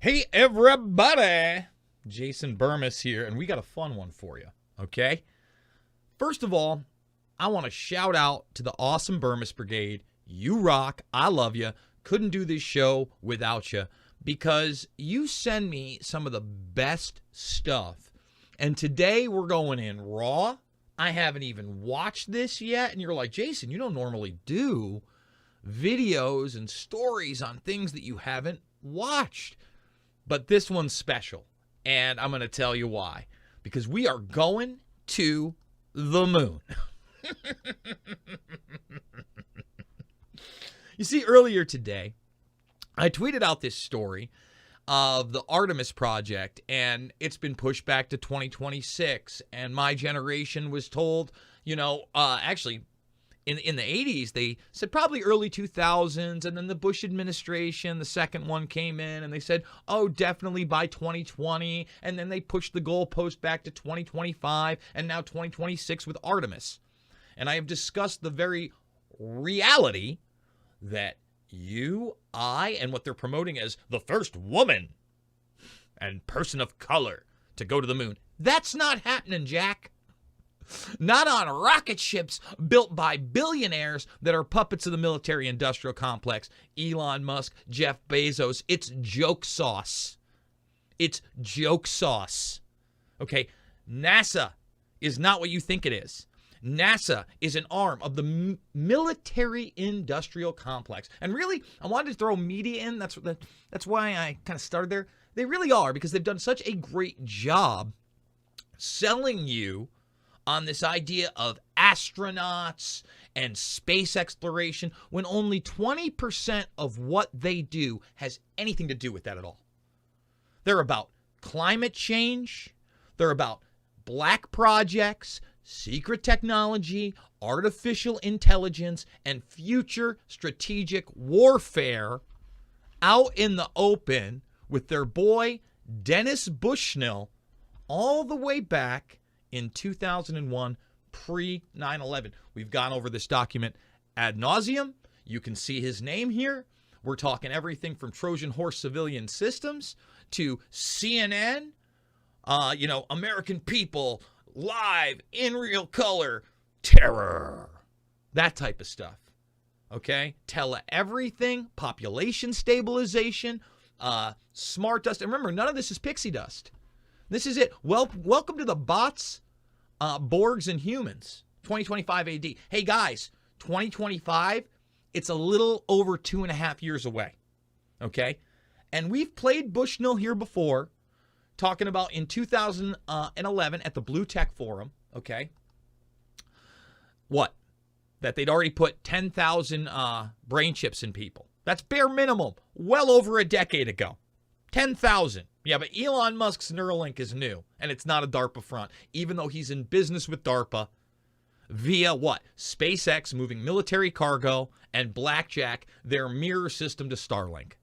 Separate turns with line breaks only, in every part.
Hey, everybody. Jason Bermas here, and we got a fun one for you, okay? First of all, I want to shout out to the awesome Bermas Brigade. You rock. I love you. Couldn't do this show without you because you send me some of the best stuff. And today we're going in raw. I haven't even watched this yet. And you're like, Jason, you don't normally do videos and stories on things that you haven't watched. But this one's special. And I'm going to tell you why. Because we are going to the moon. You see, earlier today, I tweeted out this story of the Artemis project, and it's been pushed back to 2026. And my generation was told, actually, in the 80s, they said probably early 2000s, and then the Bush administration, the second one came in, and they said, oh, definitely by 2020, and then they pushed the goalpost back to 2025, and now 2026 with Artemis. And I have discussed the very reality that you, I, and what they're promoting as the first woman and person of color to go to the moon. That's not happening, Jack. Not on rocket ships built by billionaires that are puppets of the military-industrial complex. Elon Musk, Jeff Bezos. It's joke sauce. It's joke sauce. Okay? NASA is not what you think it is. NASA is an arm of the military-industrial complex. And really, I wanted to throw media in. That's why I kind of started there. They really are, because they've done such a great job selling you on this idea of astronauts and space exploration when only 20% of what they do has anything to do with that at all. They're about climate change. They're about black projects, secret technology, artificial intelligence, and future strategic warfare out in the open with their boy Dennis Bushnell all the way back in 2001, pre-9/11. We've gone over this document ad nauseum. You can see his name here. We're talking everything from Trojan horse civilian systems to CNN, American people, live, in real color, terror. That type of stuff. Okay? Tele-everything, population stabilization, smart dust. And remember, none of this is pixie dust. This is it. Welcome to the bots, Borgs, and humans. 2025 AD. Hey, guys, 2025, it's a little over 2.5 years away. Okay? And we've played Bushnell here before, talking about in 2011 at the Blue Tech Forum, okay? What? That they'd already put 10,000 brain chips in people. That's bare minimum. Well over a decade ago. 10,000. Yeah, but Elon Musk's Neuralink is new, and it's not a DARPA front, even though he's in business with DARPA via what? SpaceX moving military cargo, and Blackjack, their mirror system to Starlink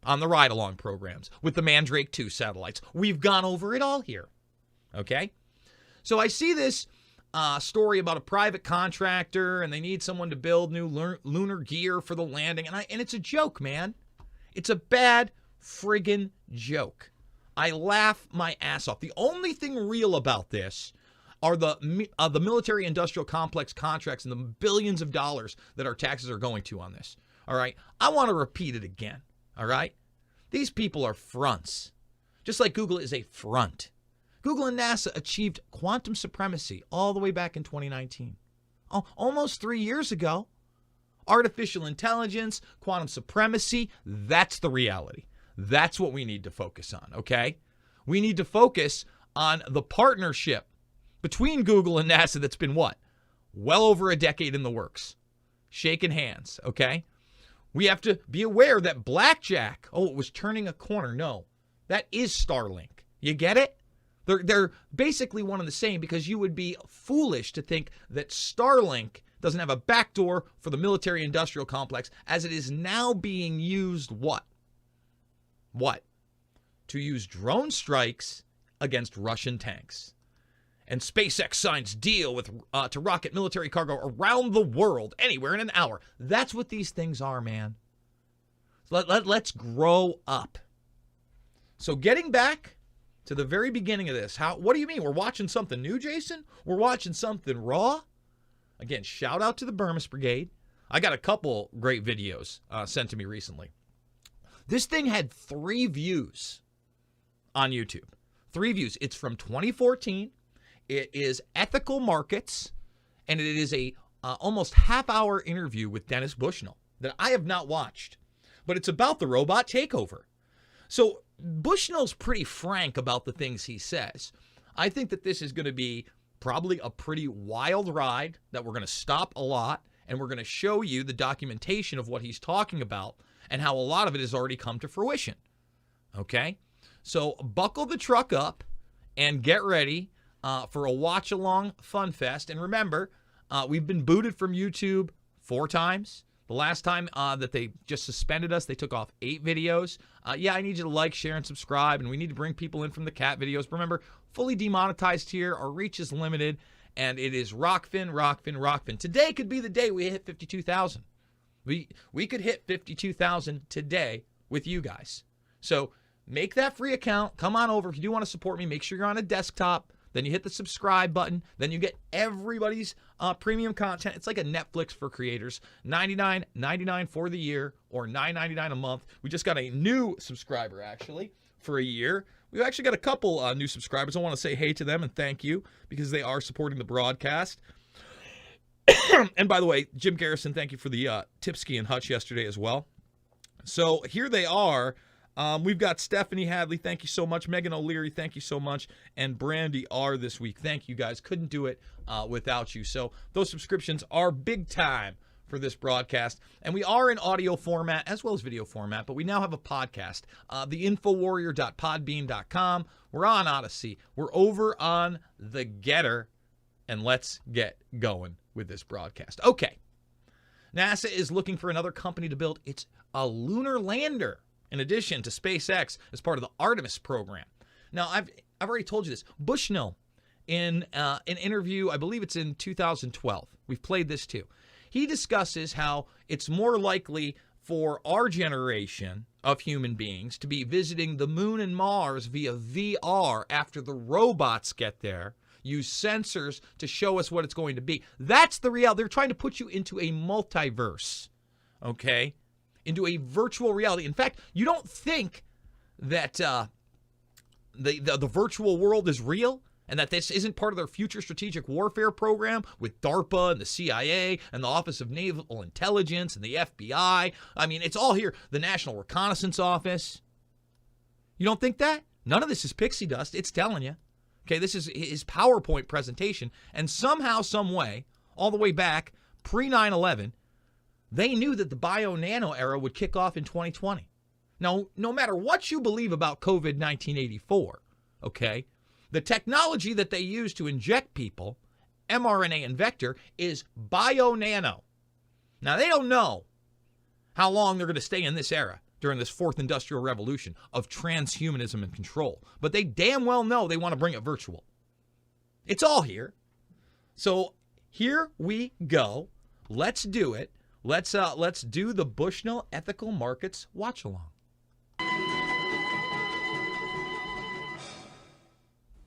on the ride-along programs with the Mandrake 2 satellites. We've gone over it all here, okay? So I see this story about a private contractor, and they need someone to build new lunar gear for the landing, and it's a joke, man. It's a bad friggin' joke. I laugh my ass off. The only thing real about this are the military-industrial complex contracts and the billions of dollars that our taxes are going to on this, all right? I want to repeat it again. All right? These people are fronts. Just like Google is a front. Google and NASA achieved quantum supremacy all the way back in 2019. Almost 3 years ago. Artificial intelligence, quantum supremacy, that's the reality. That's what we need to focus on, okay? We need to focus on the partnership between Google and NASA that's been what? Well over a decade in the works. Shaking hands, okay? We have to be aware that Blackjack, it was turning a corner. No, that is Starlink. You get it? They're basically one and the same, because you would be foolish to think that Starlink doesn't have a backdoor for the military-industrial complex, as it is now being used what? What? To use drone strikes against Russian tanks. And SpaceX signs deal with to rocket military cargo around the world, anywhere in an hour. That's what these things are, man. Let's grow up. So getting back to the very beginning of this, what do you mean? We're watching something new, Jason? We're watching something raw? Again, shout out to the Bermas Brigade. I got a couple great videos sent to me recently. This thing had 3 views on YouTube. 3 views. It's from 2014. It is Ethical Markets, and it is a almost half-hour interview with Dennis Bushnell that I have not watched. But it's about the robot takeover. So Bushnell's pretty frank about the things he says. I think that this is going to be probably a pretty wild ride, that we're going to stop a lot, and we're going to show you the documentation of what he's talking about and how a lot of it has already come to fruition. Okay? So buckle the truck up and get ready for a watch-along fun fest. And remember, we've been booted from YouTube 4 times. The last time that they just suspended us, they took off 8 videos. Yeah, I need you to like, share, and subscribe, and we need to bring people in from the cat videos. But remember, fully demonetized here. Our reach is limited, and it is Rockfin, Rockfin, Rockfin. Today could be the day we hit 52,000. We could hit 52,000 today with you guys. So make that free account. Come on over. If you do want to support me, make sure you're on a desktop. Then you hit the subscribe button. Then you get everybody's premium content. It's like a Netflix for creators. $99.99 for the year, or $9.99 a month. We just got a new subscriber, actually, for a year. We've actually got a couple new subscribers. I want to say hey to them and thank you, because they are supporting the broadcast. And by the way, Jim Garrison, thank you for the Tipsky and Hutch yesterday as well. So here they are. We've got Stephanie Hadley, thank you so much. Megan O'Leary, thank you so much. And Brandy R this week. Thank you, guys. Couldn't do it without you. So those subscriptions are big time for this broadcast. And we are in audio format as well as video format, but we now have a podcast, theinfowarrior.podbean.com. We're on Odyssey. We're over on the Getter. And let's get going with this broadcast. Okay. NASA is looking for another company to build a lunar lander, in addition to SpaceX, as part of the Artemis program. Now, I've already told you this. Bushnell, in an interview, I believe it's in 2012. We've played this too. He discusses how it's more likely for our generation of human beings to be visiting the moon and Mars via VR after the robots get there, use sensors to show us what it's going to be. That's the reality. They're trying to put you into a multiverse, okay? Into a virtual reality. In fact, you don't think that the virtual world is real and that this isn't part of their future strategic warfare program with DARPA and the CIA and the Office of Naval Intelligence and the FBI. I mean, it's all here. The National Reconnaissance Office. You don't think that? None of this is pixie dust. It's telling you. Okay, this is his PowerPoint presentation. And somehow, some way, all the way back, pre-9/11, they knew that the bio-nano era would kick off in 2020. Now, no matter what you believe about COVID-1984, okay, the technology that they use to inject people, mRNA and vector, is bio-nano. Now, they don't know how long they're going to stay in this era during this 4th industrial revolution of transhumanism and control. But they damn well know they want to bring it virtual. It's all here. So here we go. Let's do it. Let's do the Bushnell Ethical Markets watch along.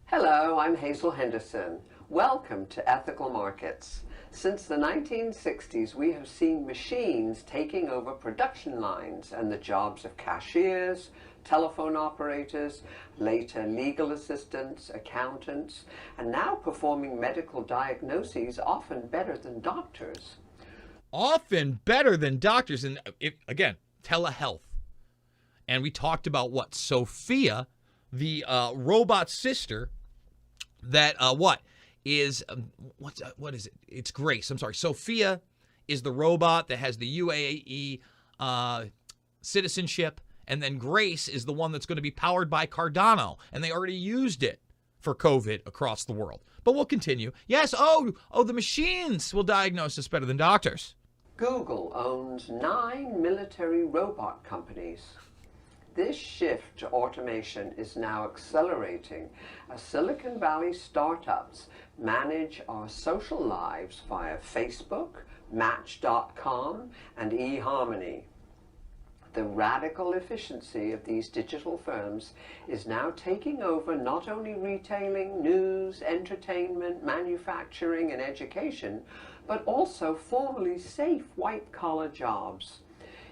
Hello, I'm Hazel Henderson. Welcome to Ethical Markets. Since the 1960s, we have seen machines taking over production lines and the jobs of cashiers, telephone operators, later legal assistants, accountants, and now performing medical diagnoses often better than doctors.
Often better than doctors. And again, telehealth. And we talked about what? Sophia, the robot sister that, what is it? It's Grace. I'm sorry. Sophia is the robot that has the UAE citizenship. And then Grace is the one that's going to be powered by Cardano. And they already used it for COVID across the world. But we'll continue. Yes, the machines will diagnose us better than doctors.
Google owns 9 military robot companies. This shift to automation is now accelerating as Silicon Valley startups manage our social lives via Facebook, Match.com, and eHarmony. The radical efficiency of these digital firms is now taking over not only retailing, news, entertainment, manufacturing, and education, but also formerly safe white-collar jobs,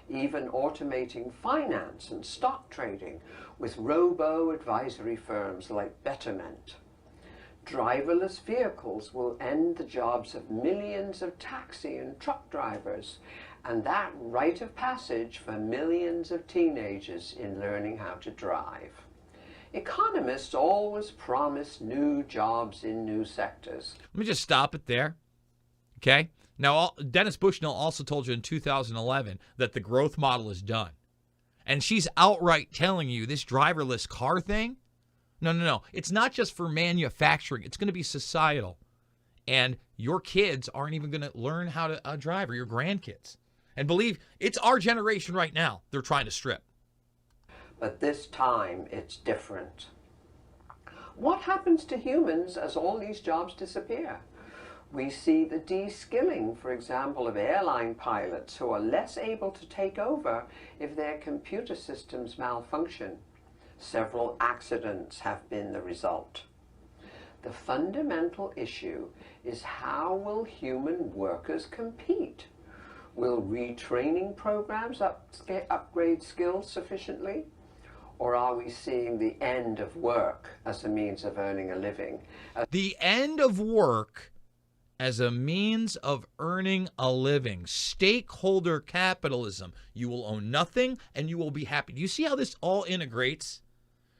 even automating finance and stock trading with robo-advisory firms like Betterment. Driverless vehicles will end the jobs of millions of taxi and truck drivers, and that rite of passage for millions of teenagers in learning how to drive. Economists always promise new jobs in new sectors.
Let me just stop it there. Okay? Now, Dennis Bushnell also told you in 2011 that the growth model is done. And she's outright telling you this driverless car thing, no. It's not just for manufacturing. It's going to be societal. And your kids aren't even going to learn how to drive, or your grandkids. And believe, it's our generation right now they're trying to strip.
But this time it's different. What happens to humans as all these jobs disappear? We see the de-skilling, for example, of airline pilots who are less able to take over if their computer systems malfunction. Several accidents have been the result. The fundamental issue is, how will human workers compete? Will retraining programs upgrade skills sufficiently? Or are we seeing the end of work as a means of earning a living?
The end of work as a means of earning a living. Stakeholder capitalism. You will own nothing and you will be happy. Do you see how this all integrates?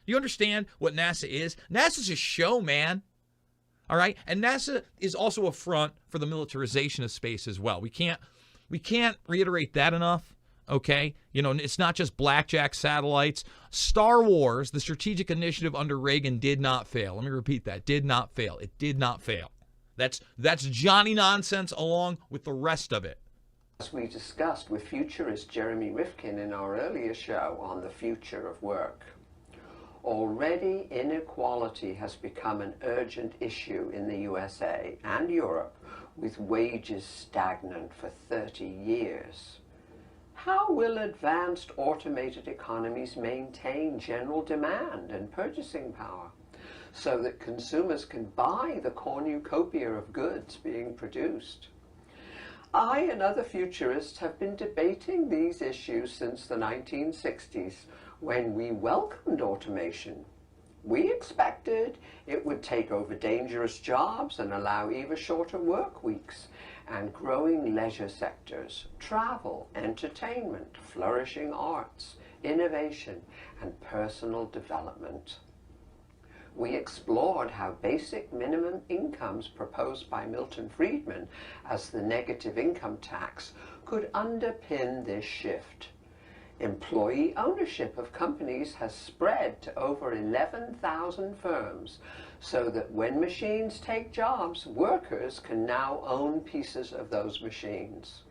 Do you understand what NASA is? NASA's a show, man. All right? And NASA is also a front for the militarization of space as well. We can't reiterate that enough, okay? You know, it's not just blackjack satellites. Star Wars, the strategic initiative under Reagan, did not fail. Let me repeat that. Did not fail. It did not fail. That's Johnny nonsense along with the rest of it.
As we discussed with futurist Jeremy Rifkin in our earlier show on the future of work, already inequality has become an urgent issue in the USA and Europe, with wages stagnant for 30 years. How will advanced automated economies maintain general demand and purchasing power so that consumers can buy the cornucopia of goods being produced? I and other futurists have been debating these issues since the 1960s, when we welcomed automation. We expected it would take over dangerous jobs and allow even shorter work weeks, and growing leisure sectors, travel, entertainment, flourishing arts, innovation, and personal development. We explored how basic minimum incomes proposed by Milton Friedman as the negative income tax could underpin this shift. Employee ownership of companies has spread to over 11,000 firms, so that when machines take jobs, workers can now own pieces of those machines.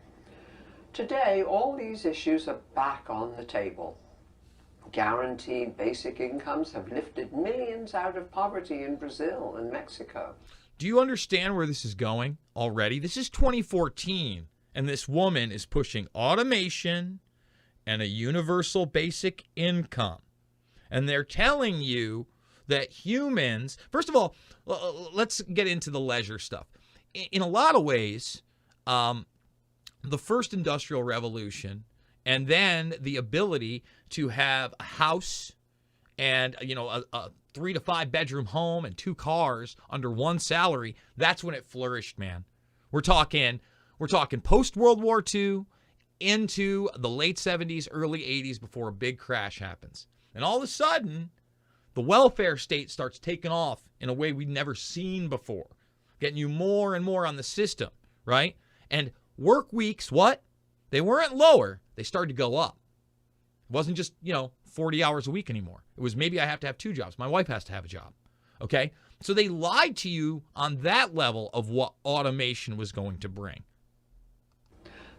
Today, all these issues are back on the table. Guaranteed basic incomes have lifted millions out of poverty in Brazil and Mexico.
Do you understand where this is going already? This is 2014, and this woman is pushing automation and a universal basic income. And they're telling you that humans, first of all, let's get into the leisure stuff. In a lot of ways, the first industrial revolution, and then the ability to have a house and, you know, a 3 to 5 bedroom home and 2 cars under one salary, that's when it flourished, man. We're talking post World War II into the late 70s, early 80s, before a big crash happens. And all of a sudden, the welfare state starts taking off in a way we'd never seen before, getting you more and more on the system, right? And work weeks, what? They weren't lower. They started to go up. It wasn't just, 40 hours a week anymore. It was, maybe I have to have 2 jobs. My wife has to have a job, okay? So they lied to you on that level of what automation was going to bring.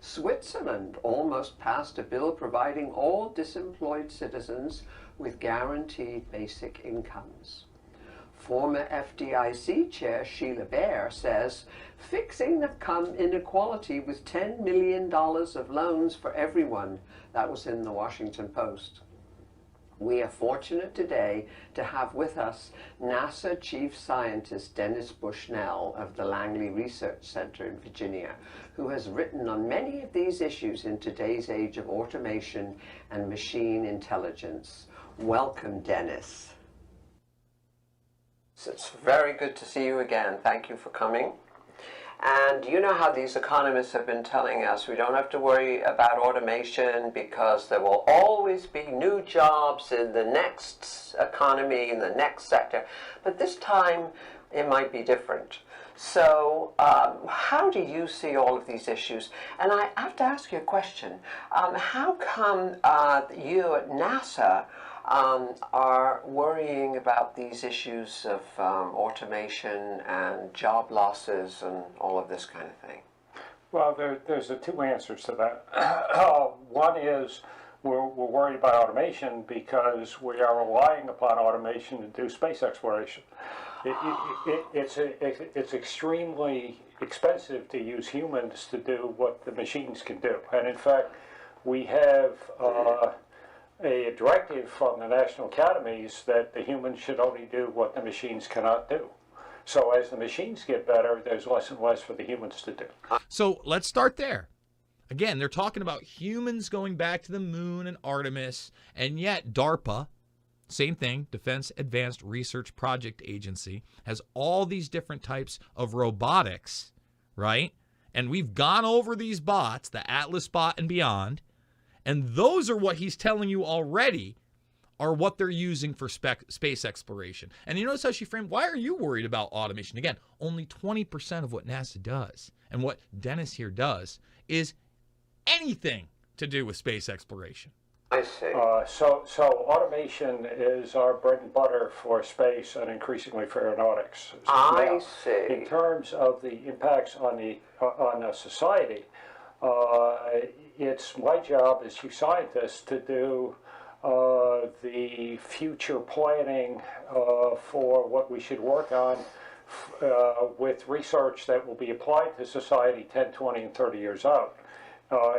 Switzerland almost passed a bill providing all disemployed citizens with guaranteed basic incomes. Former FDIC Chair Sheila Bair says fixing the inequality with $10 million of loans for everyone. That was in the Washington Post. We are fortunate today to have with us NASA Chief Scientist Dennis Bushnell of the Langley Research Center in Virginia, who has written on many of these issues in today's age of automation and machine intelligence. Welcome, Dennis. It's very good to see you again. Thank you for coming. And you know how these economists have been telling us we don't have to worry about automation because there will always be new jobs in the next economy, in the next sector. But this time it might be different. So how do you see all of these issues? And I have to ask you a question. How come you at NASA are worrying about these issues of automation and job losses and all of this kind of thing?
Well, there's two answers to that. One is we're worried about automation because we are relying upon automation to do space exploration. It's extremely expensive to use humans to do what the machines can do. And in fact, we have a directive from the national academies that the humans should only do what the machines cannot do. So as the machines get better, there's less and less for the humans to do.
So let's start there. Again, they're talking about humans going back to the moon and Artemis, and yet DARPA, same thing, Defense Advanced Research Project Agency, has all these different types of robotics, right? And we've gone over these bots, the Atlas bot and beyond, and those are what he's telling you already are what they're using for space exploration. And you notice how she framed, why are you worried about automation? Again, only 20% of what NASA does and what Dennis here does is anything to do with space exploration.
I see.
So automation is our bread and butter for space and increasingly for aeronautics.
I see.
In terms of the impacts on society, it's my job as chief scientist to do the future planning for what we should work on with research that will be applied to society 10, 20, and 30 years out.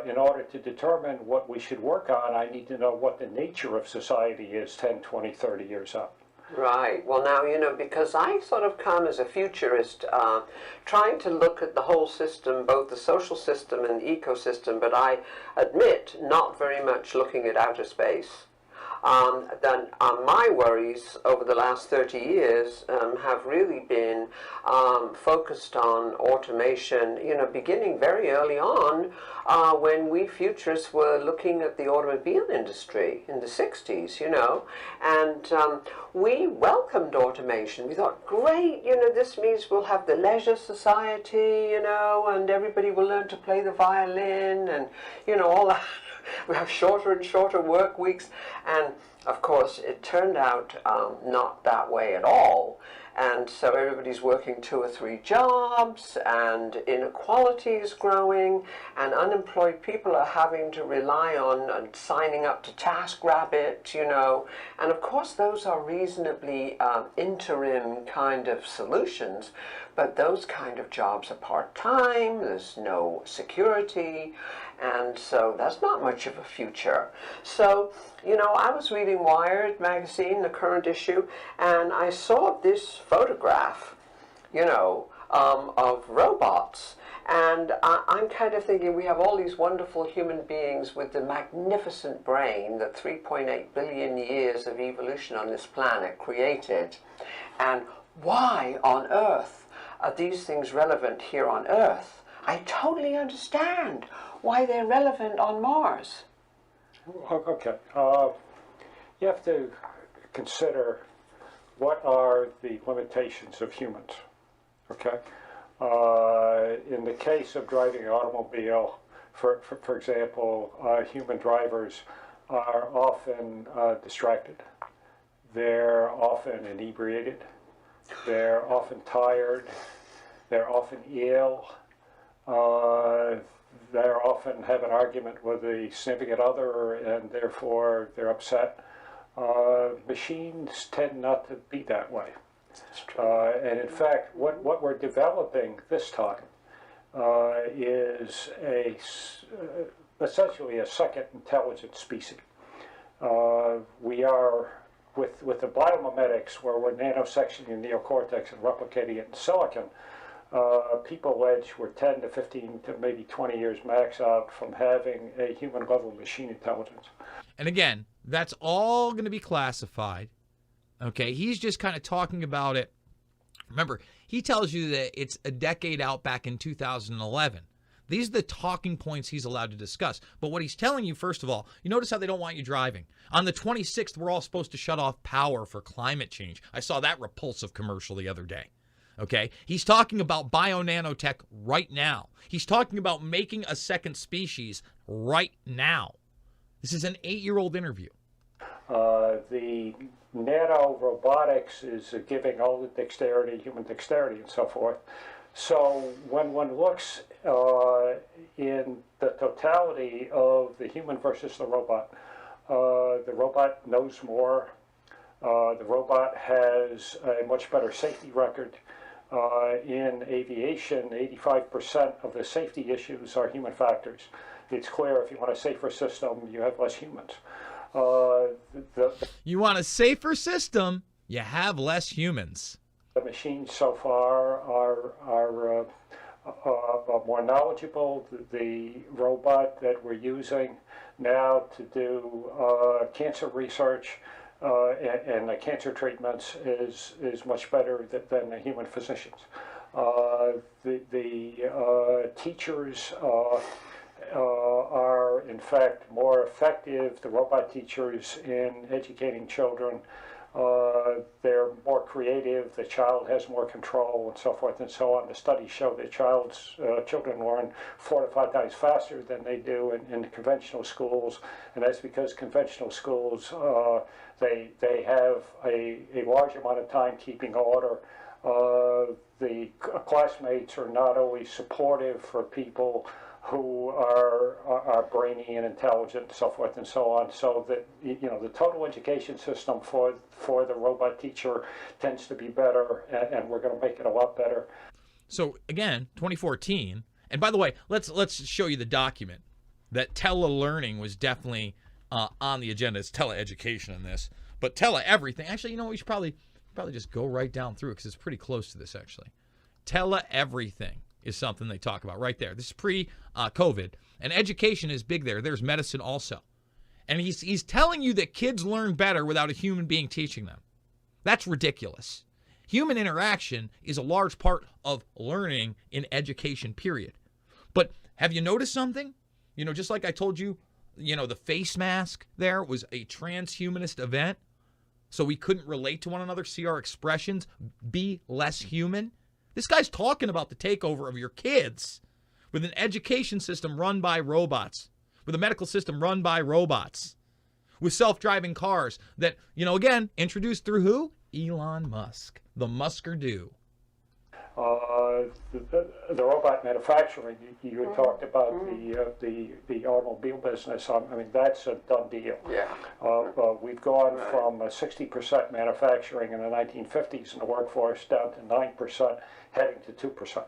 In order to determine what we should work on, I need to know what the nature of society is 10, 20, 30 years out.
Right. Well, now, you know, because I sort of come as a futurist, trying to look at the whole system, both the social system and the ecosystem, but I admit not very much looking at outer space. Then my worries over the last 30 years have really been focused on automation, you know, beginning very early on when we futurists were looking at the automobile industry in the 60s, you know, and we welcomed automation. We thought, great, you know, this means we'll have the leisure society, you know, and everybody will learn to play the violin and, you know, all that. We have shorter and shorter work weeks, and of course it turned out not that way at all. And so everybody's working 2 or 3 jobs, and inequality is growing, and unemployed people are having to rely on signing up to TaskRabbit, you know. And of course those are reasonably interim kind of solutions, but those kind of jobs are part-time, there's no security, and so that's not much of a future. So, you know, I was reading Wired magazine, the current issue, and I saw this photograph, you know, of robots. And I'm kind of thinking we have all these wonderful human beings with the magnificent brain that 3.8 billion years of evolution on this planet created. And why on earth are these things relevant here on Earth? I totally understand why they're relevant on Mars.
Okay. You have to consider what are the limitations of humans, okay? In the case of driving an automobile, for example, human drivers are often distracted. They're often inebriated. They're often tired. They're often ill. They often have an argument with a significant other, and therefore they're upset. Machines tend not to be that way. And in fact, what we're developing this time is essentially a second intelligent species. We are, with the biomimetics, where we're nanosectioning the neocortex and replicating it in silicon, people allege we're 10 to 15 to maybe 20 years max out from having a human-level machine intelligence.
And again, that's all going to be classified. Okay, he's just kind of talking about it. Remember, he tells you that it's a decade out back in 2011. These are the talking points he's allowed to discuss. But what he's telling you, first of all, you notice how they don't want you driving. On the 26th, we're all supposed to shut off power for climate change. I saw that repulsive commercial the other day. Okay? He's talking about bio-nanotech right now. He's talking about making a second species right now. This is an 8-year-old interview.
The nano robotics is giving all the dexterity, human dexterity and so forth. So when one looks in the totality of the human versus the robot knows more. The robot has a much better safety record. In aviation, 85% of the safety issues are human factors. It's clear if you want a safer system, you have less humans.
You want a safer system, you have less humans.
The machines so far are more knowledgeable. The robot that we're using now to do cancer research and the cancer treatments is much better than the human physicians. The teachers are in fact more effective, the robot teachers, in educating children. They're more creative, the child has more control, and so forth and so on. The studies show that children learn 4 to 5 times faster than they do in conventional schools, and that's because conventional schools, they have a large amount of time keeping order. The classmates are not always supportive for people who are brainy and intelligent, and so forth and so on. So that, you know, the total education system for the robot teacher tends to be better, and we're going to make it a lot better.
So again, 2014, and by the way, let's show you the document that telelearning was definitely on the agenda. It's teleeducation in this, but everything. Actually, you know, we should probably just go right down through it because it's pretty close to this actually. Everything is something they talk about right there. This is pre-COVID, and education is big there. There's medicine also. And he's telling you that kids learn better without a human being teaching them. That's ridiculous. Human interaction is a large part of learning in education, period. But have you noticed something? You know, just like I told you, you know, the face mask there was a transhumanist event, so we couldn't relate to one another, see our expressions, be less human. This guy's talking about the takeover of your kids with an education system run by robots, with a medical system run by robots, with self-driving cars that, you know, again, introduced through who? Elon Musk, the Musker-do.
The robot manufacturing, you had talked about the automobile business. I mean, that's a done deal.
Yeah.
We've gone from 60% manufacturing in the 1950s in the workforce down to 9%, heading to 2%.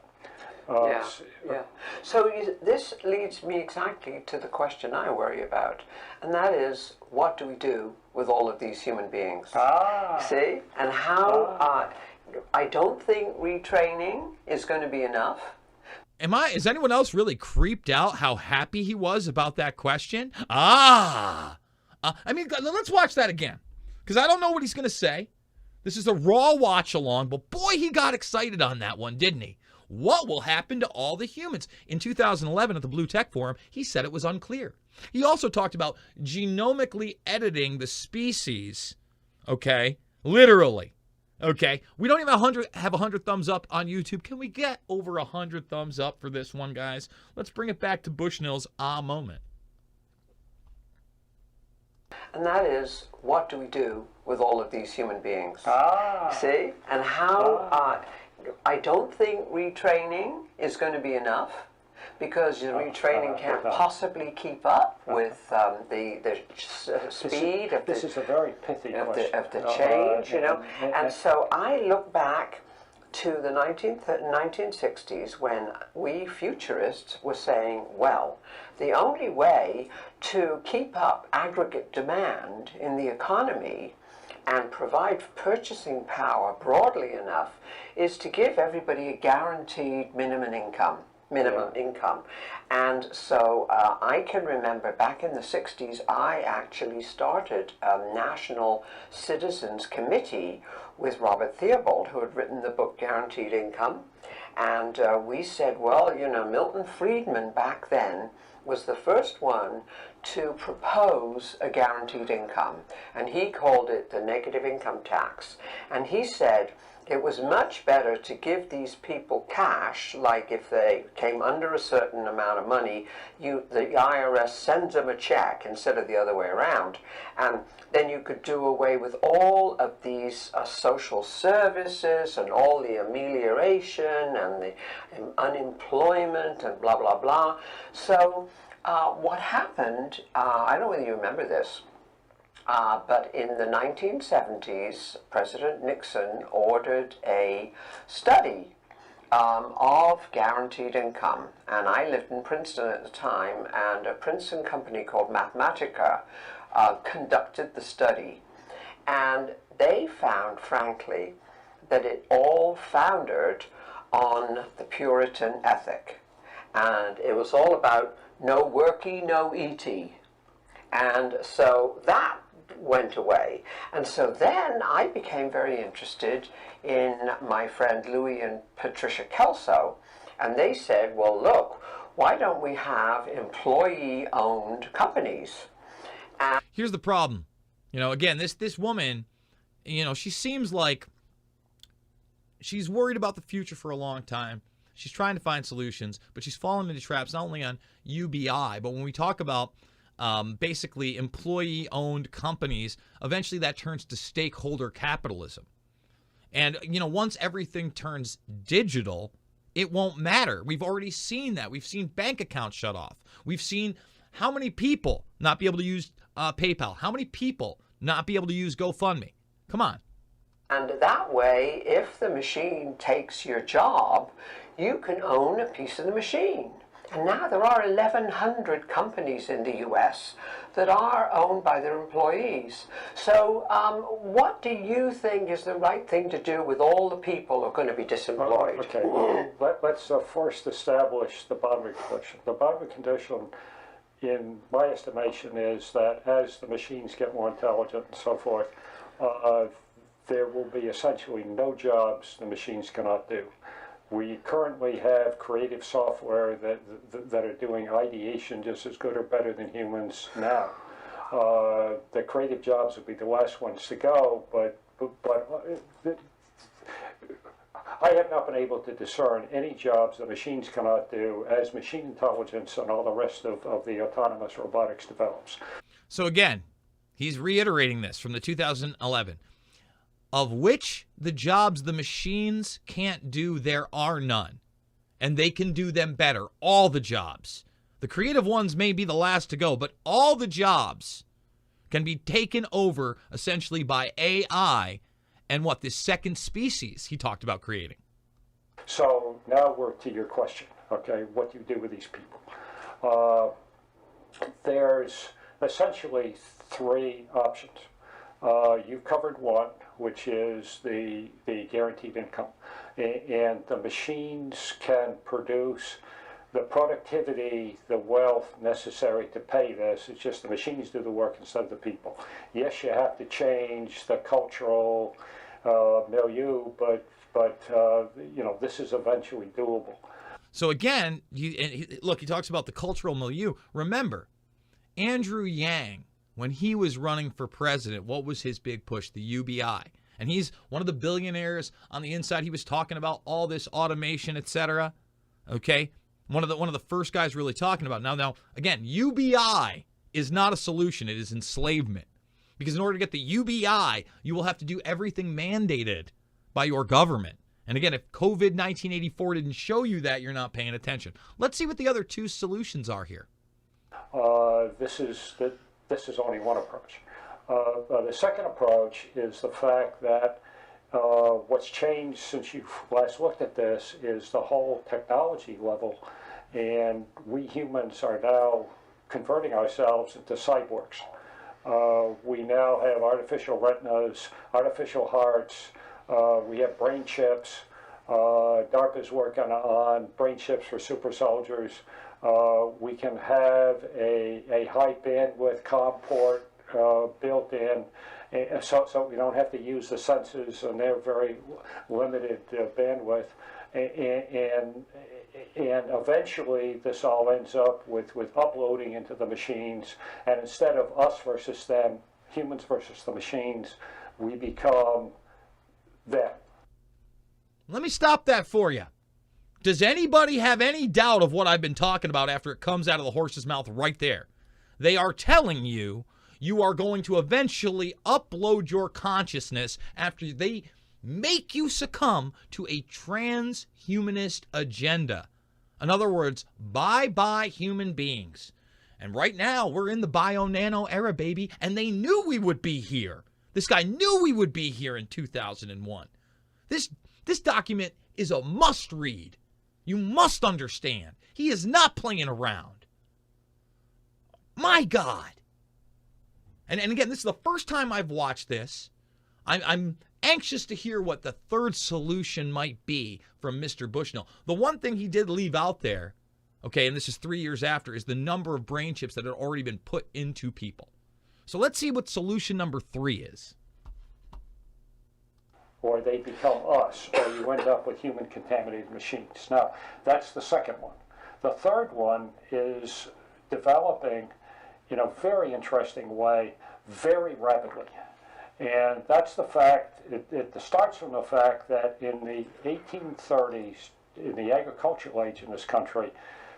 Yeah. So this leads me exactly to the question I worry about, and that is, what do we do with all of these human beings? See? And how... I don't think retraining is going to be enough.
Is anyone else really creeped out how happy he was about that question? I mean, let's watch that again, because I don't know what he's going to say. This is a raw watch along, but boy, he got excited on that one, didn't he? What will happen to all the humans? In 2011 at the Blue Tech Forum, he said it was unclear. He also talked about genomically editing the species, okay? Literally. Okay, we don't even have 100 thumbs up on YouTube. Can we get over 100 thumbs up for this one, guys? Let's bring it back to Bushnell's moment.
And that is, what do we do with all of these human beings? See? And how... I don't think retraining is going to be enough, because the retraining can't possibly keep up with the speed of
this is a very pithy question.
of the change, you know. And so I look back to the 1960s when we futurists were saying, well, the only way to keep up aggregate demand in the economy and provide purchasing power broadly enough is to give everybody a guaranteed minimum income. And so I can remember back in the 60s, I actually started a National Citizens Committee with Robert Theobald, who had written the book Guaranteed Income. And we said, well, you know, Milton Friedman back then was the first one to propose a guaranteed income. And he called it the negative income tax. And he said, it was much better to give these people cash, like if they came under a certain amount of money, the IRS sends them a check instead of the other way around. And then you could do away with all of these social services and all the amelioration and the unemployment and blah, blah, blah. So what happened, I don't know whether you remember this, but in the 1970s, President Nixon ordered a study of guaranteed income. And I lived in Princeton at the time, and a Princeton company called Mathematica conducted the study. And they found, frankly, that it all foundered on the Puritan ethic. And it was all about no worky, no eaty. And so that went away. And so then I became very interested in my friend Louis and Patricia Kelso, and they said, well, look, why don't we have employee-owned companies? And
here's the problem. You know, again, this woman, you know, she seems like she's worried about the future for a long time. She's trying to find solutions, but she's fallen into traps not only on UBI, but when we talk about basically employee-owned companies, eventually that turns to stakeholder capitalism. And, you know, once everything turns digital, it won't matter. We've already seen that. We've seen bank accounts shut off. We've seen how many people not be able to use PayPal? How many people not be able to use GoFundMe? Come on.
And that way, if the machine takes your job, you can own a piece of the machine. And now there are 1,100 companies in the U.S. that are owned by their employees. So what do you think is the right thing to do with all the people who are going to be disemployed?
Okay, let's first establish the boundary condition. The boundary condition, in my estimation, is that as the machines get more intelligent and so forth, there will be essentially no jobs the machines cannot do. We currently have creative software that are doing ideation just as good or better than humans now. The creative jobs will be the last ones to go, but I have not been able to discern any jobs the machines cannot do as machine intelligence and all the rest of the autonomous robotics develops.
So again, he's reiterating this from the 2011. Of which the jobs the machines can't do, there are none. And they can do them better. All the jobs. The creative ones may be the last to go, but all the jobs can be taken over essentially by AI and what this second species he talked about creating.
So now we're to your question, okay? What do you do with these people? There's essentially three options. You've covered one, which is the guaranteed income. And the machines can produce the productivity, the wealth necessary to pay this. It's just the machines do the work instead of the people. Yes, you have to change the cultural milieu, but you know, this is eventually doable.
So again, look, he talks about the cultural milieu. Remember, Andrew Yang, when he was running for president, what was his big push? The UBI. And he's one of the billionaires on the inside. He was talking about all this automation, etc. Okay? One of the first guys really talking about it. Now, again, UBI is not a solution. It is enslavement. Because in order to get the UBI, you will have to do everything mandated by your government. And again, if COVID-1984 didn't show you that, you're not paying attention. Let's see what the other two solutions are here.
This is only one approach. The second approach is the fact that what's changed since you last looked at this is the whole technology level, and we humans are now converting ourselves into cyborgs. We now have artificial retinas, artificial hearts, we have brain chips. DARPA's working on brain chips for super soldiers. We can have a high bandwidth COM port built in, so we don't have to use the sensors and their very limited bandwidth. And eventually this all ends up with uploading into the machines, and instead of us versus them, humans versus the machines, we become them.
Let me stop that for you. Does anybody have any doubt of what I've been talking about after it comes out of the horse's mouth right there? They are telling you you are going to eventually upload your consciousness after they make you succumb to a transhumanist agenda. In other words, bye-bye human beings. And right now, we're in the bio-nano era, baby, and they knew we would be here. This guy knew we would be here in 2001. This document is a must-read. You must understand. He is not playing around. My God. And again, this is the first time I've watched this. I'm anxious to hear what the third solution might be from Mr. Bushnell. The one thing he did leave out there, okay, and this is 3 years after, is the number of brain chips that had already been put into people. So let's see what solution number 3 is.
Or they become us, or you end up with human contaminated machines. Now, that's the second one. The third one is developing in a very interesting way, very rapidly. And that's the fact, it starts from the fact that in the 1830s, in the agricultural age in this country,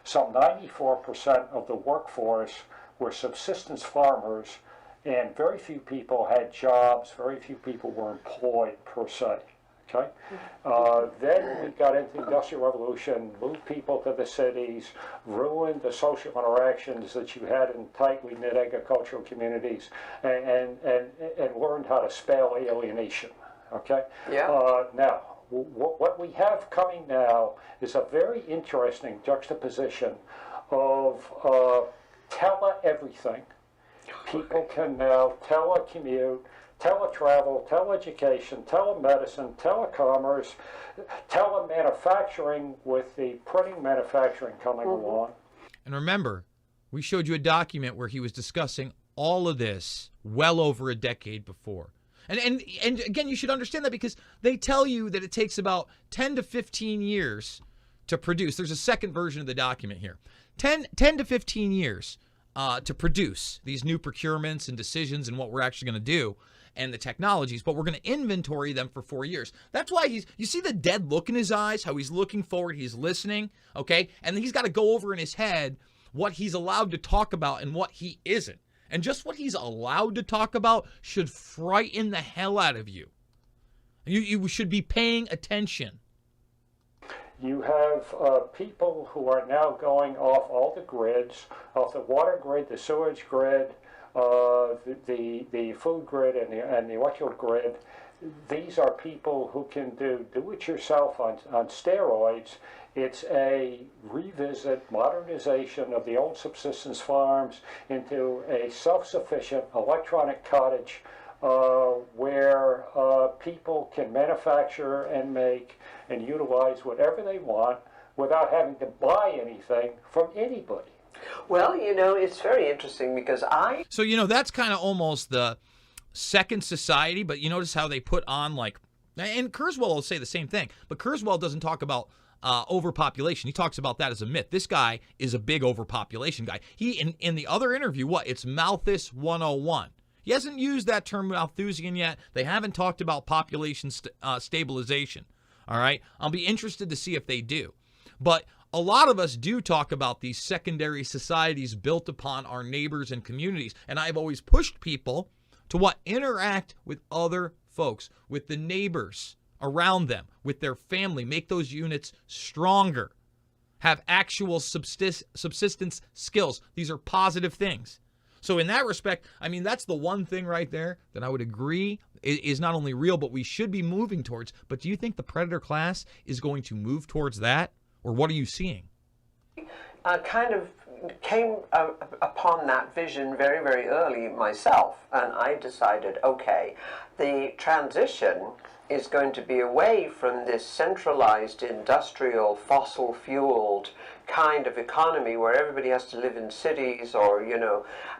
some 94% of the workforce were subsistence farmers, and very few people had jobs, very few people were employed per se. Okay? Then we got into the Industrial Revolution, moved people to the cities, ruined the social interactions that you had in tightly knit agricultural communities, and learned how to spell alienation. Okay?
Yeah.
Now, what we have coming now is a very interesting juxtaposition of tele-everything. People can now telecommute, teletravel, teleeducation, telemedicine, telecommerce, telemanufacturing with the printing manufacturing coming along.
And remember, we showed you a document where he was discussing all of this well over a decade before. And again, you should understand that because they tell you that it takes about 10 to 15 years to produce. There's a second version of the document here. 10 to 15 years to produce these new procurements and decisions and what we're actually going to do and the technologies, but we're going to inventory them for 4 years. That's why you see the dead look in his eyes, how he's looking forward, he's listening, okay? And then he's got to go over in his head what he's allowed to talk about and what he isn't. And just what he's allowed to talk about should frighten the hell out of you. You should be paying attention.
You have people who are now going off all the grids, off the water grid, the sewage grid, the food grid, and the electrical grid. These are people who can do it yourself on steroids. It's a revisit, modernization of the old subsistence farms into a self-sufficient electronic cottage where people can manufacture and make and utilize whatever they want without having to buy anything from anybody.
Well, it's very interesting because
So, that's kind of almost the second society, but you notice how they put on and Kurzweil will say the same thing, but Kurzweil doesn't talk about overpopulation. He talks about that as a myth. This guy is a big overpopulation guy. He, in the other interview, it's Malthus 101. He hasn't used that term Malthusian yet. They haven't talked about population stabilization. All right? I'll be interested to see if they do. But a lot of us do talk about these secondary societies built upon our neighbors and communities. And I've always pushed people to interact with other folks, with the neighbors around them, with their family, make those units stronger, have actual subsistence skills. These are positive things. So in that respect, that's the one thing right there that I would agree is not only real, but we should be moving towards. But do you think the predator class is going to move towards that? Or what are you seeing?
Kind of came upon that vision very, very early myself, and I decided, okay, the transition is going to be away from this centralized industrial fossil fueled kind of economy where everybody has to live in cities or,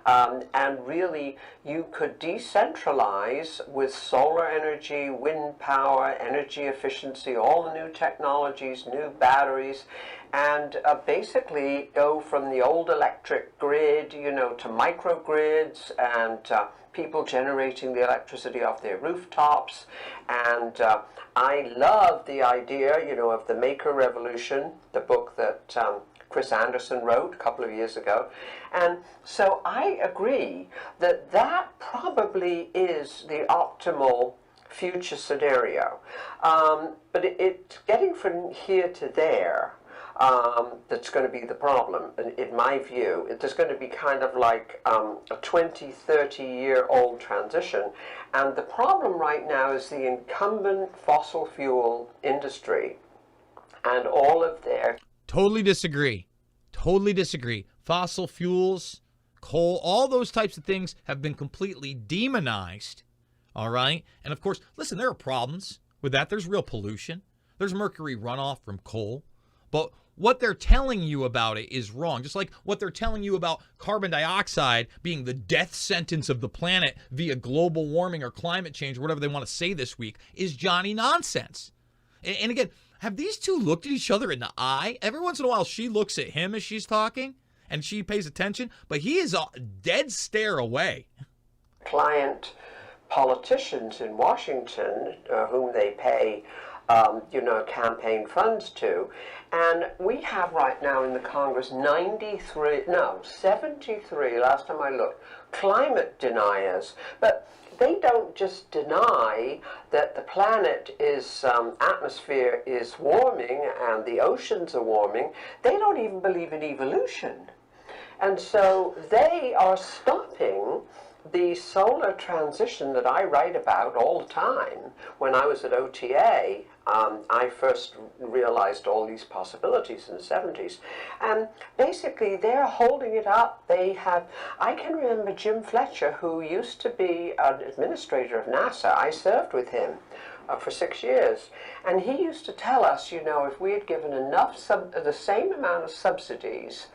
and really you could decentralize with solar energy, wind power, energy efficiency, all the new technologies, new batteries, and basically go from the old electric grid, to microgrids and people generating the electricity off their rooftops. And I love the idea, of the Maker Revolution, the book that Chris Anderson wrote a couple of years ago. And so I agree that that probably is the optimal future scenario. But it's getting from here to there that's going to be the problem, in my view. There's going to be kind of like a 20, 30-year-old transition. And the problem right now is the incumbent fossil fuel industry and all of their...
Totally disagree. Totally disagree. Fossil fuels, coal, all those types of things have been completely demonized. All right? And of course, listen, there are problems with that. There's real pollution. There's mercury runoff from coal. But what they're telling you about it is wrong. Just like what they're telling you about carbon dioxide being the death sentence of the planet via global warming or climate change, or whatever they want to say this week, is Johnny nonsense. And again, have these two looked at each other in the eye? Every once in a while, she looks at him as she's talking, and she pays attention, but he is a dead stare away.
Client politicians in Washington, whom they pay campaign funds to. And we have right now in the Congress 73, last time I looked, climate deniers. But they don't just deny that the planet is, atmosphere is warming and the oceans are warming. They don't even believe in evolution. And so they are stopping the solar transition that I write about all the time. When I was at OTA, I first realized all these possibilities in the 70s. And basically, they're holding it up. I can remember Jim Fletcher, who used to be an administrator of NASA. I served with him for 6 years. And he used to tell us, if we had given the same amount of subsidies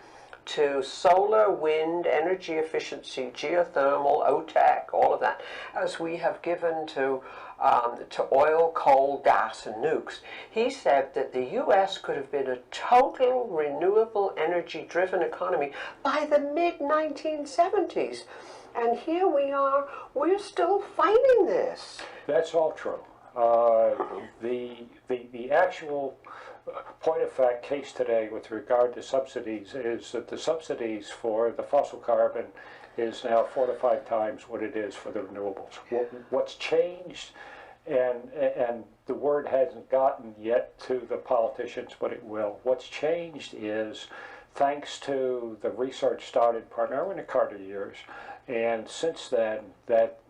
to solar, wind, energy efficiency, geothermal, OTEC, all of that, as we have given to oil, coal, gas, and nukes. He said that the U.S. could have been a total renewable energy-driven economy by the mid-1970s. And here we are, we're still fighting this.
That's all true. The actual point of fact case today with regard to subsidies is that the subsidies for the fossil carbon is now 4 to 5 times what it is for the renewables. What's changed, and the word hasn't gotten yet to the politicians, but it will. What's changed is, thanks to the research started primarily in the Carter years, and since then, that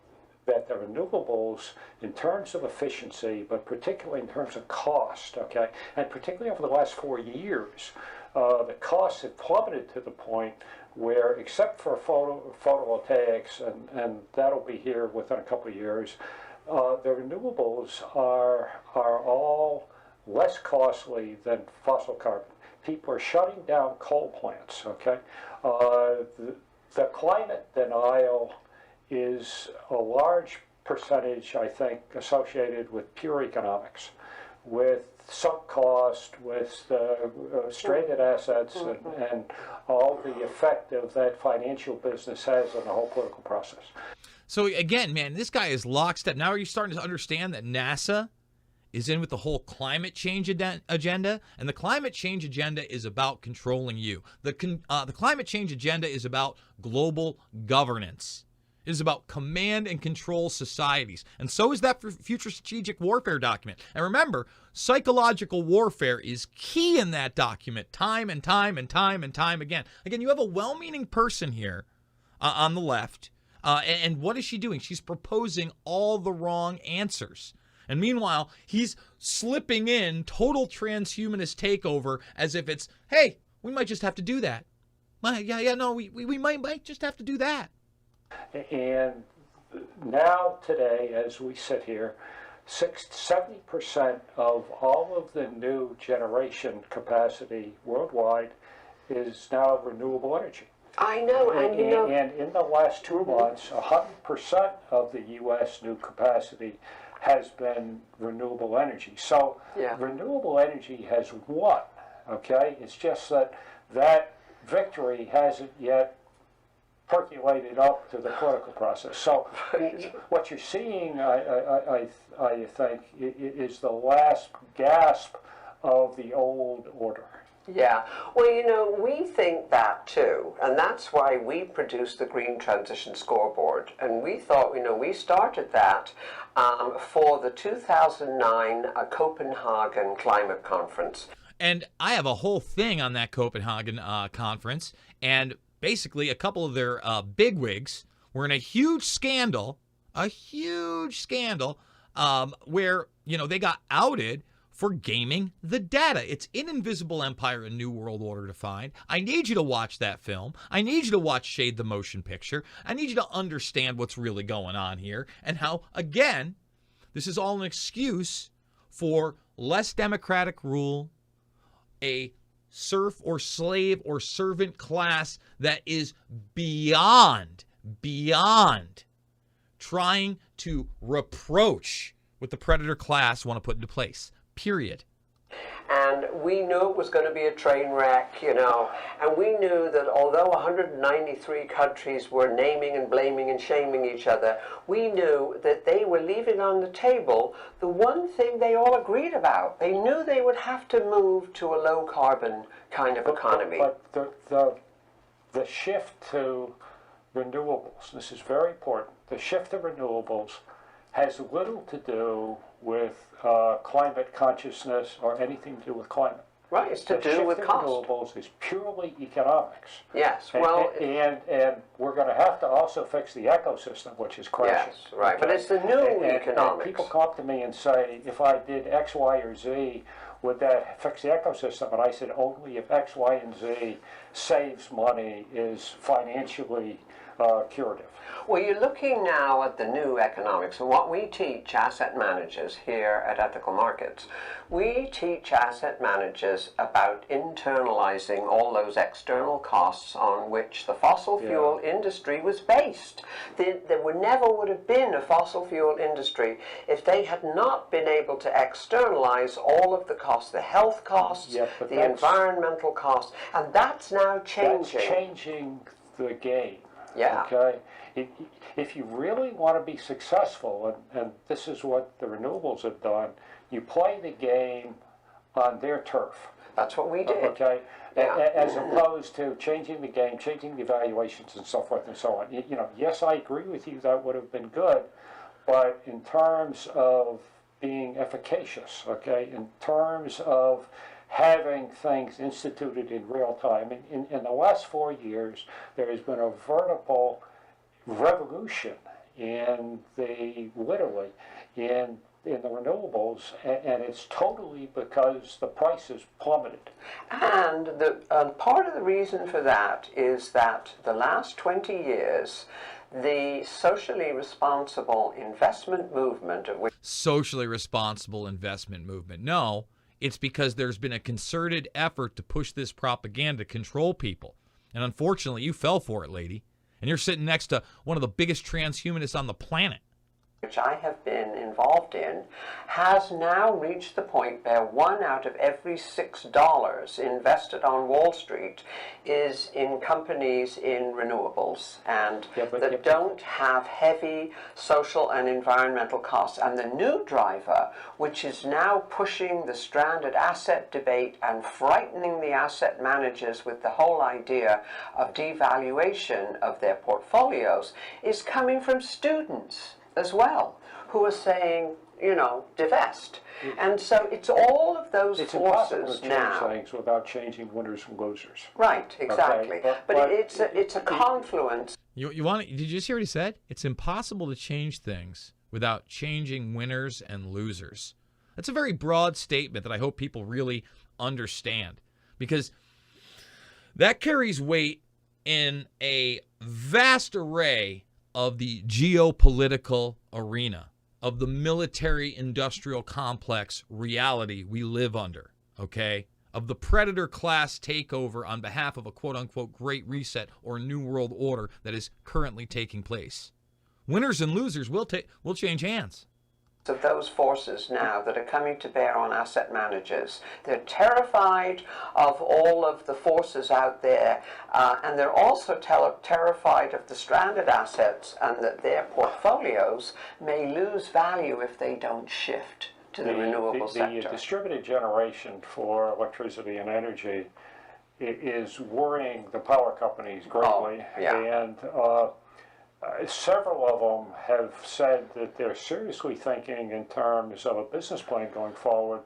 the renewables, in terms of efficiency, but particularly in terms of cost, okay, and particularly over the last 4 years, the costs have plummeted to the point where, except for photovoltaics, and that'll be here within a couple of years, the renewables are all less costly than fossil carbon. People are shutting down coal plants, okay? The climate denial is a large percentage, I think, associated with pure economics, with sunk cost, with stranded assets, and all the effect of that financial business has on the whole political process.
So again, man, this guy is lockstep. Now are you starting to understand that NASA is in with the whole climate change agenda? And the climate change agenda is about controlling you. The climate change agenda is about global governance. It is about command and control societies. And so is that future strategic warfare document. And remember, psychological warfare is key in that document time and time and time and time again. Again, you have a well-meaning person here on the left And what is she doing? She's proposing all the wrong answers. And meanwhile, he's slipping in total transhumanist takeover as if it's, hey, we might just have to do that. We might just have to do that.
And now, today, as we sit here, 70% of all of the new generation capacity worldwide is now renewable energy.
I know, and you know,
And in the last 2 months, 100% of the U.S. new capacity has been renewable energy. So
yeah.
renewable energy has won, okay? It's just that that victory hasn't yet percolated up to the political process. So what you're seeing, I think, is the last gasp of the old order.
Yeah, well, you know, we think that too, and that's why we produced the Green Transition Scoreboard, and we thought, you know, we started that for the 2009 Copenhagen Climate Conference.
And I have a whole thing on that Copenhagen conference, and basically a couple of their bigwigs were in a huge scandal, where, you know, they got outed for gaming the data. It's in Invisible Empire, A New World Order to Find. I need you to watch that film. I need you to watch Shade the Motion Picture. I need you to understand what's really going on here and how, again, this is all an excuse for less democratic rule, a serf or slave or servant class that is beyond trying to reproach what the predator class want to put into place. Period.
And we knew it was going to be a train wreck, you know, and we knew that although 193 countries were naming and blaming and shaming each other, we knew that they were leaving on the table the one thing they all agreed about. They knew they would have to move to a low-carbon kind of economy.
But the shift to renewables, this is very important, the shift to renewables has little to do with climate consciousness or anything to do with climate.
Right, it's to do with cost.
Renewables is purely economics.
Yes, well...
And we're going to have to also fix the ecosystem, which is crashing.
Yes, right, but it's the new economics.
And people come up to me and say, if I did X, Y, or Z, would that fix the ecosystem? And I said, only if X, Y, and Z saves money, is financially curative.
Well, you're looking now at the new economics, and what we teach asset managers here at Ethical Markets, we teach asset managers about internalizing all those external costs on which the fossil fuel industry was based. There never would have been a fossil fuel industry if they had not been able to externalize all of the costs, the health costs, the environmental costs, and that's now changing.
That's changing the game.
Yeah.
Okay. If you really want to be successful, and this is what the renewables have done, you play the game on their turf.
That's what we did.
Okay.
Yeah.
As opposed to changing the game, changing the evaluations, and so forth and so on. You know, yes, I agree with you, that would have been good, but in terms of being efficacious, okay, in terms of having things instituted in real time. In the last 4 years, there has been a vertical revolution literally in the renewables, and it's totally because the prices plummeted.
And part of the reason for that is that the last 20 years, the socially responsible investment movement of which...
Socially responsible investment movement. No. It's because there's been a concerted effort to push this propaganda to control people. And unfortunately, you fell for it, lady. And you're sitting next to one of the biggest transhumanists on the planet.
Which I have been involved in, has now reached the point where 1 out of every $6 invested on Wall Street is in companies in renewables and that don't have heavy social and environmental costs. And the new driver, which is now pushing the stranded asset debate and frightening the asset managers with the whole idea of devaluation of their portfolios, is coming from students as well, who are saying, you know, divest. And so it's all of those forces now.
It's impossible to change things without changing winners and losers.
Right, exactly.
Okay?
But it's a confluence.
You want? Did you just hear what he said? It's impossible to change things without changing winners and losers. That's a very broad statement that I hope people really understand, because that carries weight in a vast array of the geopolitical arena, of the military-industrial complex reality we live under, okay? Of the predator class takeover on behalf of a quote-unquote Great Reset or New World Order that is currently taking place. Winners and losers will change hands.
Of those forces now that are coming to bear on asset managers. They're terrified of all of the forces out there, and they're also terrified of the stranded assets and that their portfolios may lose value if they don't shift to the renewable sector.
The distributed generation for electricity and energy is worrying the power companies greatly, and several of them have said that they're seriously thinking in terms of a business plan going forward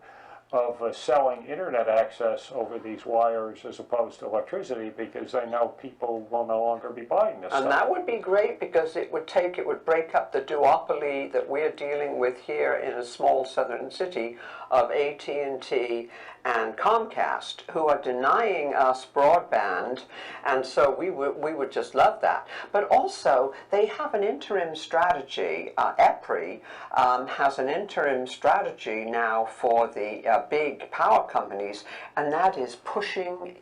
of selling internet access over these wires as opposed to electricity, because they know people will no longer be buying this stuff.
And that would be great, because it would break up the duopoly that we're dealing with here in a small southern city of AT&T and Comcast, who are denying us broadband, and so we would just love that. But also, they have an interim strategy. EPRI has an interim strategy now for the big power companies, and that is pushing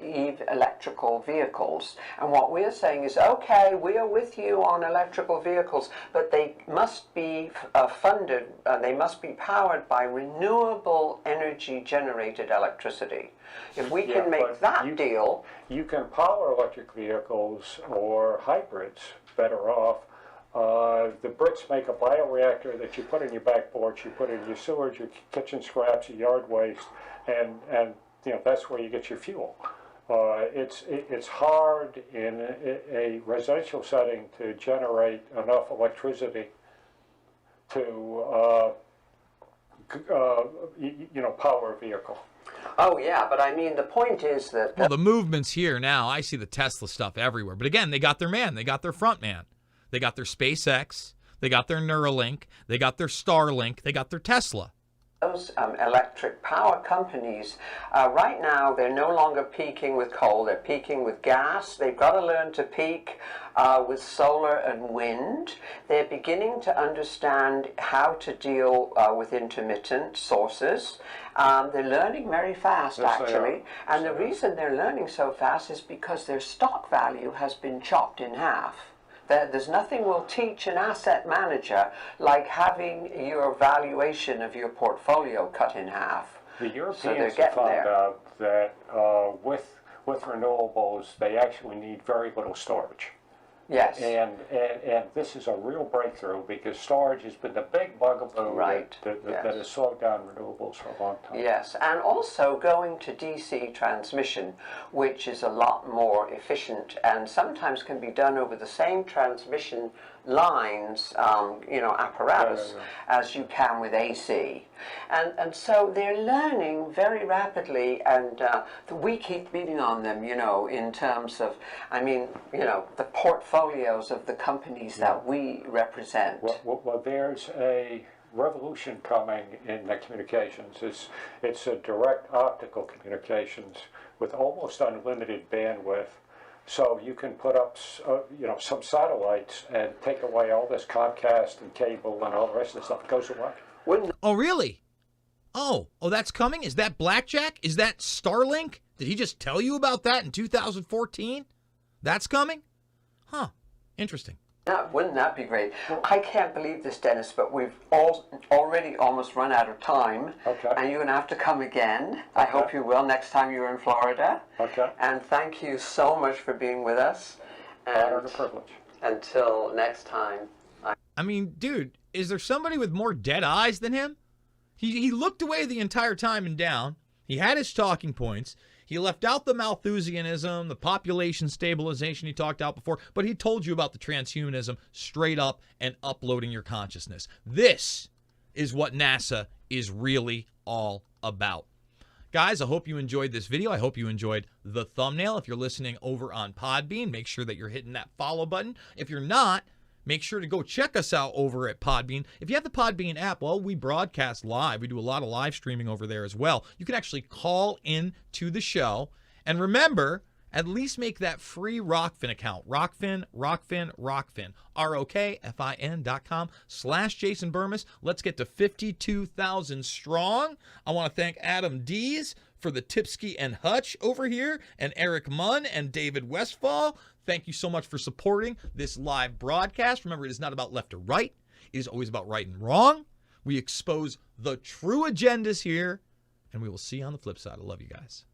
electrical vehicles. And what we're saying is, okay, we are with you on electrical vehicles, but they must be funded, they must be powered by renewable energy generated electricity. If we can make that deal...
You can power electric vehicles or hybrids better off. The Brits make a bioreactor that you put in your back porch, you put in your sewage, your kitchen scraps, your yard waste, and that's where you get your fuel. It's hard in a residential setting to generate enough electricity to power a vehicle.
Oh, yeah, but I mean, the point is that...
Well, the movement's here now. I see the Tesla stuff everywhere. But again, they got their man. They got their front man. They got their SpaceX. They got their Neuralink. They got their Starlink. They got their Tesla.
Those electric power companies, right now, they're no longer peaking with coal. They're peaking with gas. They've got to learn to peak with solar and wind. They're beginning to understand how to deal with intermittent sources. They're learning very fast, actually. And the reason they're learning so fast is because their stock value has been chopped in half. There's nothing will teach an asset manager like having your valuation of your portfolio cut in half.
The Europeans have found out that with renewables, they actually need very little storage.
Yes.
And this is a real breakthrough, because storage has been the big bugaboo that has slowed down renewables for a long time.
Yes, and also going to DC transmission, which is a lot more efficient and sometimes can be done over the same transmission lines, apparatus, as you can with AC. And so they're learning very rapidly, and we keep beating on them, in terms of, the portfolios of the companies that we represent.
Well, there's a revolution coming in the communications. It's a direct optical communications with almost unlimited bandwidth. So you can put up, some satellites and take away all this Comcast and cable and all the rest of the stuff. It goes away.
Oh, really? Oh, that's coming? Is that Blackjack? Is that Starlink? Did he just tell you about that in 2014? That's coming? Huh. Interesting.
Wouldn't that be great? I can't believe this, Dennis, but we've already almost run out of time.
Okay.
And you're going to have to come again. Okay. I hope you will next time you're in Florida.
Okay.
And thank you so much for being with us.
Honor and a privilege.
Until next time.
I mean, dude, is there somebody with more dead eyes than him? He looked away the entire time and down. He had his talking points. He left out the Malthusianism, the population stabilization he talked out before, but he told you about the transhumanism straight up and uploading your consciousness. This is what NASA is really all about. Guys, I hope you enjoyed this video. I hope you enjoyed the thumbnail. If you're listening over on Podbean, make sure that you're hitting that follow button. If you're not, make sure to go check us out over at Podbean. If you have the Podbean app, well, we broadcast live. We do a lot of live streaming over there as well. You can actually call in to the show. And remember, at least make that free Rockfin account. Rockfin. ROKFIN.com/Jason Bermas. Let's get to 52,000 strong. I want to thank Adam Dees for the Tipsky and Hutch over here, and Eric Munn and David Westfall. Thank you so much for supporting this live broadcast. Remember, it is not about left or right. It is always about right and wrong. We expose the true agendas here, and we will see you on the flip side. I love you guys.